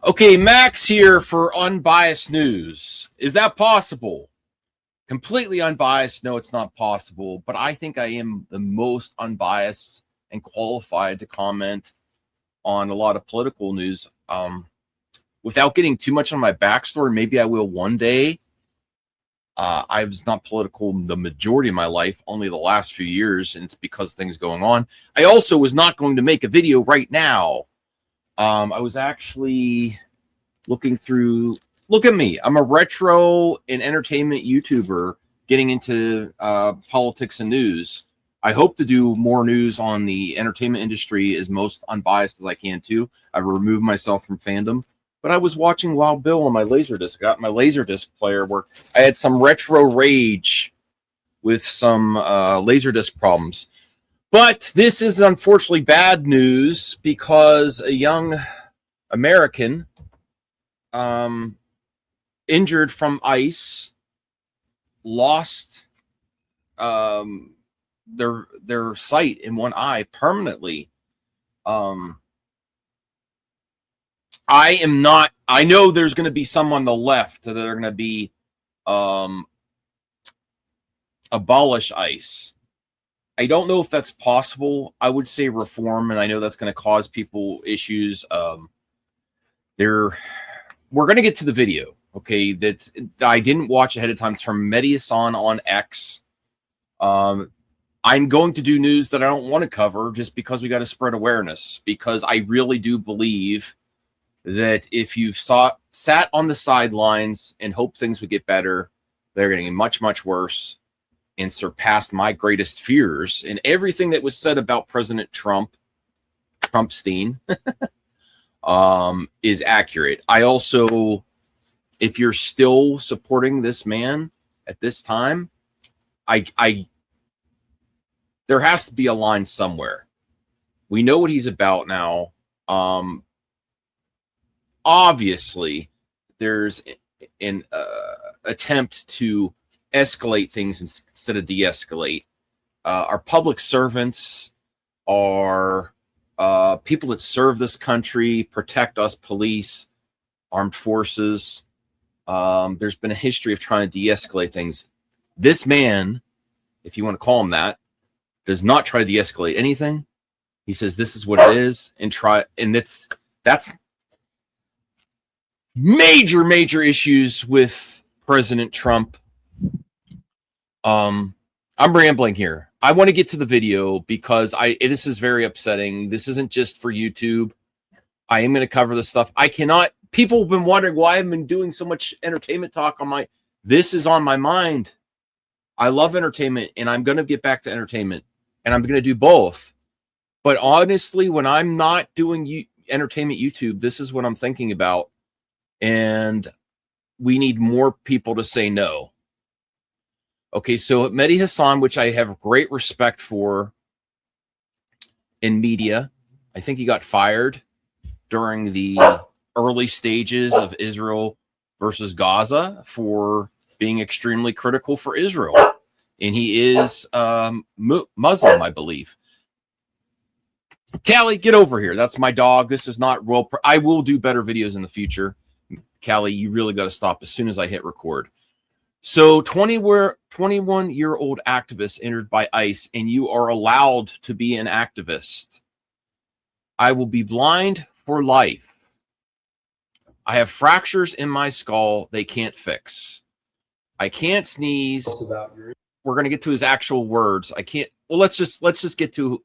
Okay, Max here for Unbiased News. Is that possible? Completely unbiased? No, it's not possible, but I think I am the most unbiased and qualified to comment on a lot of political news. Without getting too much on my backstory, maybe I will one day. I was not political the majority of my life, only the last few years, and it's because of things going on. I also was not going to make a video right now. I was actually looking through. Look at me. I'm a retro and entertainment YouTuber getting into politics and news. I hope to do more news on the entertainment industry as most unbiased as I can too. I've removed myself from fandom. But I was watching Wild Bill on my Laserdisc. I got my Laserdisc player where I had some retro rage with some Laserdisc problems. But this is unfortunately bad news because a young American injured from ice lost their sight in one eye permanently. I know there's going to be some on the left that are going to be abolish ice. I don't know if that's possible. I would say reform, and I know that's going to cause people issues. We're going to get to the video, okay, that I didn't watch ahead of time. It's from Mehdi Hassan on X. I'm going to do news that I don't want to cover just because we got to spread awareness, because I really do believe that if you've sat on the sidelines and hoped things would get better, they're getting much, much worse and surpassed my greatest fears. And everything that was said about President Trumpstein, is accurate. I also, if you're still supporting this man at this time, there has to be a line somewhere. We know what he's about now. Obviously, there's an attempt to escalate things instead of de-escalate. Our public servants are people that serve this country, protect us, police, armed forces. There's been a history of trying to de-escalate things. This man, if you want to call him that, does not try to de-escalate anything. He says this is what it is, and that's major issues with President Trump. I'm rambling here. I want to get to the video because this is very upsetting. This isn't just for YouTube. I am going to cover this stuff. People have been wondering why I've been doing so much entertainment talk on this is on my mind. I love entertainment, and I'm going to get back to entertainment, and I'm going to do both. But honestly, when I'm not doing entertainment YouTube, this is what I'm thinking about. And we need more people to say no. Okay, so Mehdi Hassan, which I have great respect for in media, I think he got fired during the early stages of Israel versus Gaza for being extremely critical for Israel. And he is Muslim, I believe. Callie, get over here. That's my dog. This is not real. I will do better videos in the future. Callie, you really got to stop as soon as I hit record. So 21-year-old activist entered by ICE, and you are allowed to be an activist. I will be blind for life. I have fractures in my skull they can't fix. I can't sneeze. We're going to get to his actual words. I can't. Well, let's just get to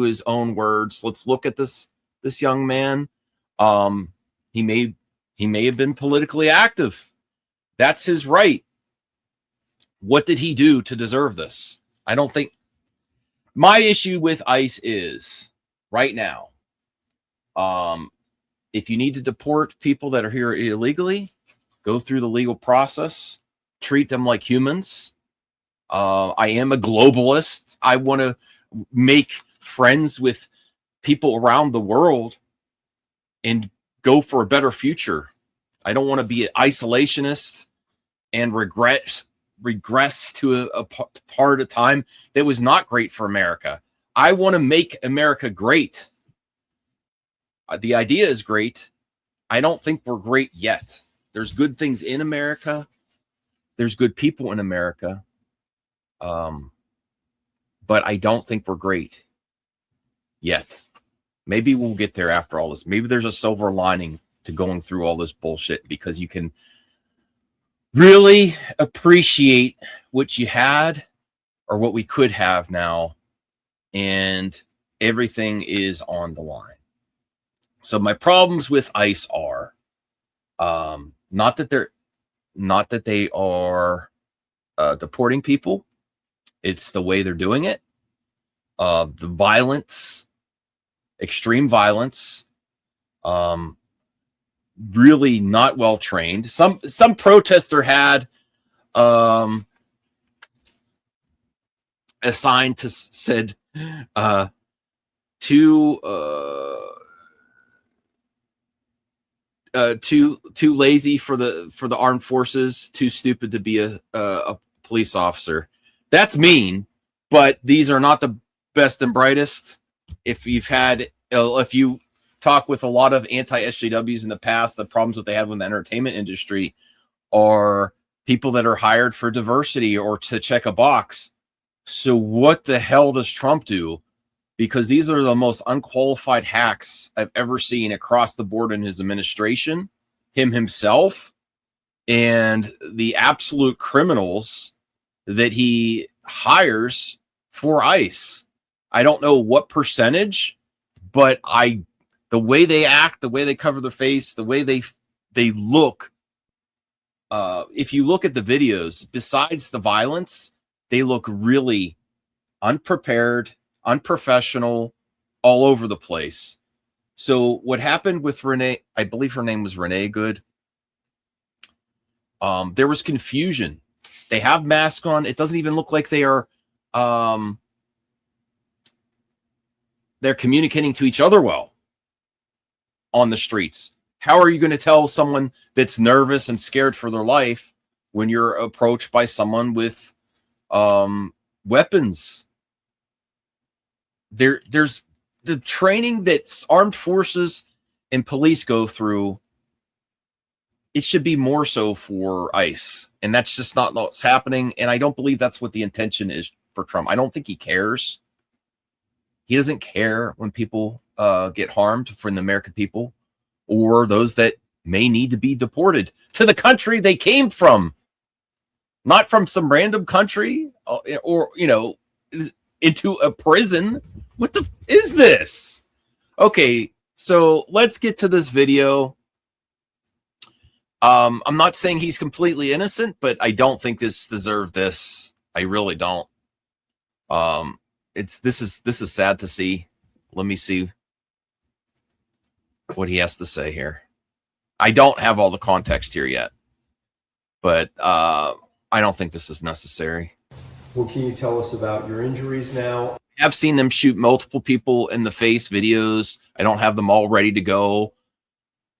his own words. Let's look at this young man. He may have been politically active. That's his right. What did he do to deserve this? I don't think. My issue with ICE is right now, if you need to deport people that are here illegally, go through the legal process, treat them like humans. I am a globalist. I want to make friends with people around the world and go for a better future. I don't want to be an isolationist and regress to a part of time that was not great for America. I want to make America great. The idea is great. I don't think we're great yet. There's good things in America. There's good people in America. But I don't think we're great yet. Maybe we'll get there after all this. Maybe there's a silver lining to going through all this bullshit, because you can really appreciate what you had or what we could have now, and everything is on the line. So my problems with ICE are not that they are deporting people. It's the way they're doing it. The violence, extreme violence, really not well trained. Some protester had a sign to said too lazy for the armed forces, too stupid to be a police officer. That's mean, but these are not the best and brightest. If you talk with a lot of anti-SJWs in the past, the problems that they have with the entertainment industry are people that are hired for diversity or to check a box. So what the hell does Trump do? Because these are the most unqualified hacks I've ever seen across the board in his administration, him himself, and the absolute criminals that he hires for ICE. I don't know what percentage, but the way they act, the way they cover their face, the way they look, if you look at the videos, besides the violence, they look really unprepared, unprofessional, all over the place. So what happened with Renee, I believe her name was Renee Good. There was confusion. They have masks on. It doesn't even look like they are they're communicating to each other well on the streets. How are you going to tell someone that's nervous and scared for their life when you're approached by someone with weapons? There's the training that armed forces and police go through. It should be more so for ICE, and that's just not what's happening. And I don't believe that's what the intention is for Trump. I don't think he cares. He doesn't care when people get harmed, from the American people or those that may need to be deported to the country they came from, not from some random country or into a prison. What the is this? Okay, so let's get to this video. I'm not saying he's completely innocent, but I don't think this deserved this. I really don't. This is sad to see. Let me see what he has to say here. I don't have all the context here yet, but I don't think this is necessary. What can you tell us about your injuries now? I've seen them shoot multiple people in the face videos. I don't have them all ready to go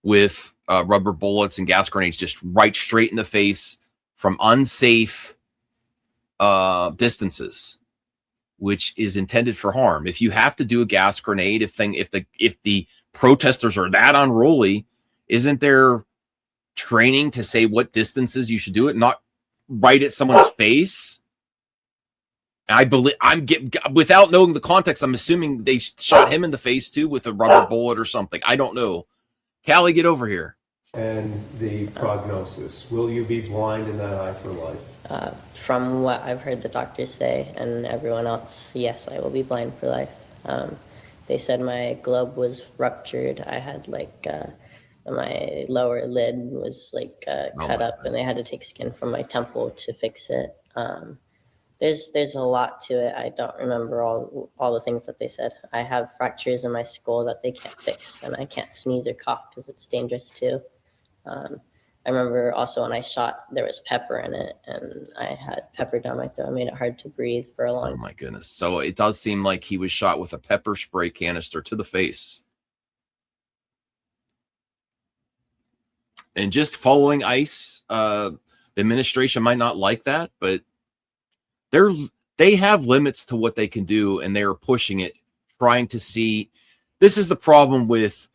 with rubber bullets and gas grenades just right straight in the face from unsafe distances, which is intended for harm. If you have to do a gas grenade, if the protesters are that unruly, isn't there training to say what distances you should do it, not right at someone's face? I believe without knowing the context, I'm assuming they shot him in the face too with a rubber bullet or something. I don't know. Callie, get over here. And the prognosis, will you be blind in that eye for life? From what I've heard the doctors say and everyone else, yes, I will be blind for life. They said my globe was ruptured. I had my lower lid was cut up, and they had to take skin from my temple to fix it. There's a lot to it. I don't remember all the things that they said. I have fractures in my skull that they can't fix, and I can't sneeze or cough because it's dangerous too. I remember also when I shot, there was pepper in it, and I had pepper down my throat. It made it hard to breathe for a long time. Oh my goodness. So it does seem like he was shot with a pepper spray canister to the face. And just following ICE, the administration might not like that, but they have limits to what they can do, and they're pushing it, trying to see. This is the problem with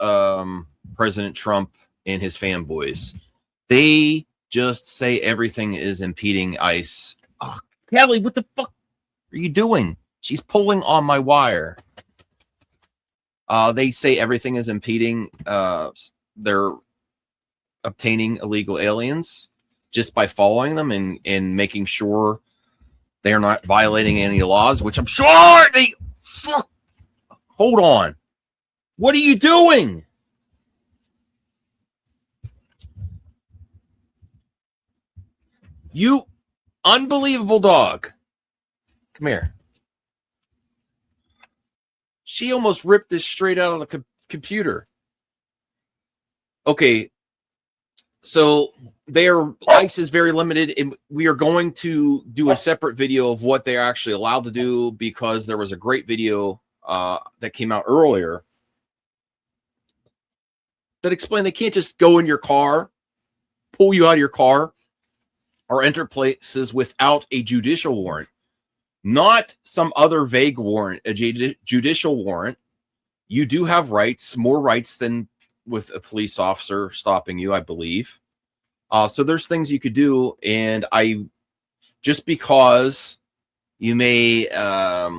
President Trump and his fanboys. They just say everything is impeding ICE. Oh, Kelly, what the fuck are you doing? She's pulling on my wire. They say everything is impeding their obtaining illegal aliens just by following them and making sure they are not violating any laws, which I'm sure they... Fuck. Hold on. What are you doing? You unbelievable dog. Come here. She almost ripped this straight out of the computer. Okay. So their ICE is very limited, and we are going to do a separate video of what they're actually allowed to do, because there was a great video that came out earlier that explained they can't just go in your car, pull you out of your car, or enter places without a judicial warrant. Not some other vague warrant, a judicial warrant. You do have rights, more rights than with a police officer stopping you, I believe. So there's things you could do, and just because you may, a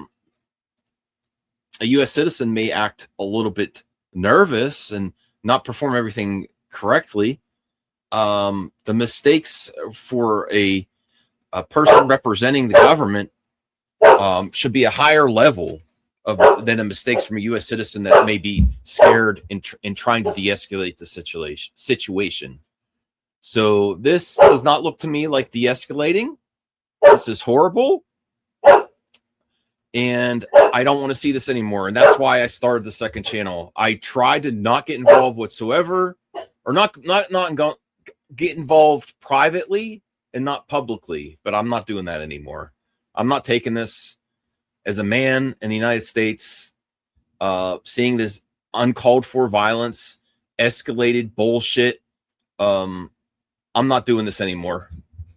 U.S. citizen may act a little bit nervous and not perform everything correctly, the mistakes for a person representing the government should be a higher level than the mistakes from a U.S. citizen that may be scared in trying to de-escalate the situation. So this does not look to me like de-escalating. This is horrible. And I don't want to see this anymore. And that's why I started the second channel. I tried to not get involved whatsoever, or not get involved privately and not publicly, but I'm not doing that anymore. I'm not taking this as a man in the United States, seeing this uncalled for violence, escalated bullshit. I'm not doing this anymore.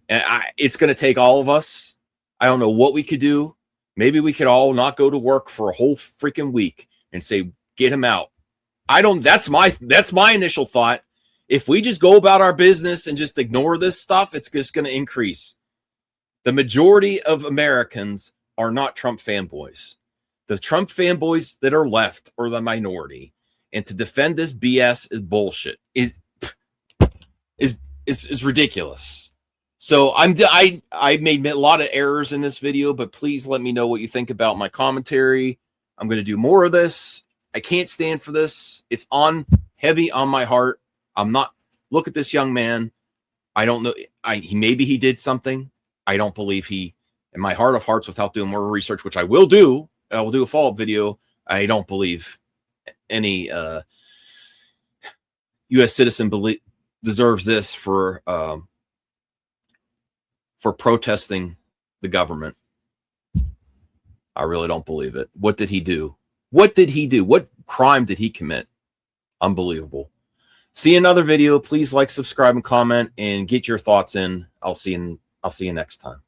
And it's going to take all of us. I don't know what we could do. Maybe we could all not go to work for a whole freaking week and say, get him out. That's my initial thought. If we just go about our business and just ignore this stuff, it's just going to increase. The majority of Americans are not Trump fanboys. The Trump fanboys that are left are the minority. And to defend this BS is bullshit. Is ridiculous. So I made a lot of errors in this video, but please let me know what you think about my commentary. I'm going to do more of this. I can't stand for this. It's heavy on my heart. Look at this young man. I don't know. Maybe he did something. I don't believe in my heart of hearts, without doing more research, which I will do. I will do a follow-up video. I don't believe any U.S. citizen deserves this for protesting the government. I really don't believe it. What did he do? What did he do? What crime did he commit? Unbelievable. See another video. Please like, subscribe, and comment, and get your thoughts in. I'll see you next time.